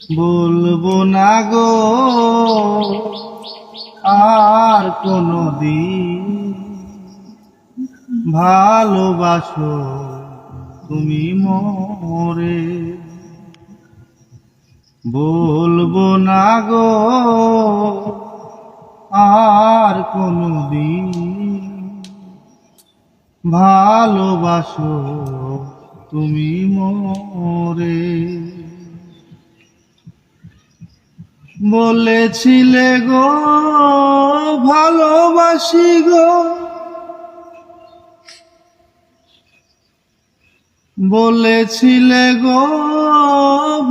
বলবো না গো আর কোনদিন ভালোবাসো তুমি মোরে। বলবো না গো আর কোনদিন ভালোবাসো তুমি মোরে। বলেছিলে গো ভালোবাসি গো, বলেছিলে গো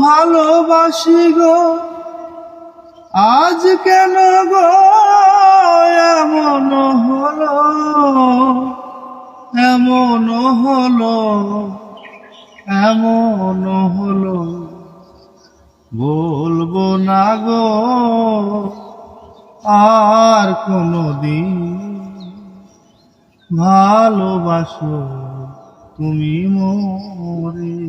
ভালোবাসি গো, আজ কেন গো এমন হলো, এমন হলো, এমন হলো। বলবো না গো আর কোনদিন ভালোবাসো তুমি মোরে।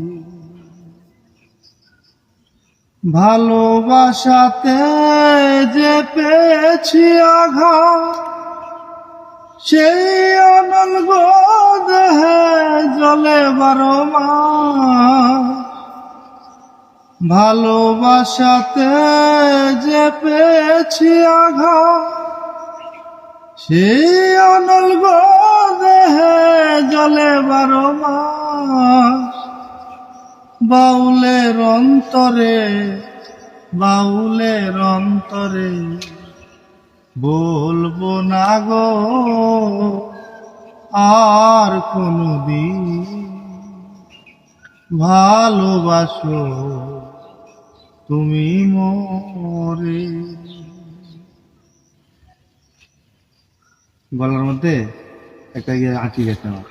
ভালোবাসাতে যে পেয়েছি আঘাত, সেই অনল গো দেহে জ্বলে 12 মাস। ভালোবাসাতে যে পেয়েছি আঘাত, সেই অনল গো দেহে জ্বলে 12 মাস। বাউলের অন্তরে, বাউলের অন্তরে বলবো না গো আর কোনদিন ভালোবাসো তুমি মোরে। গলার মধ্যে একটা আটকে গেছে আমার।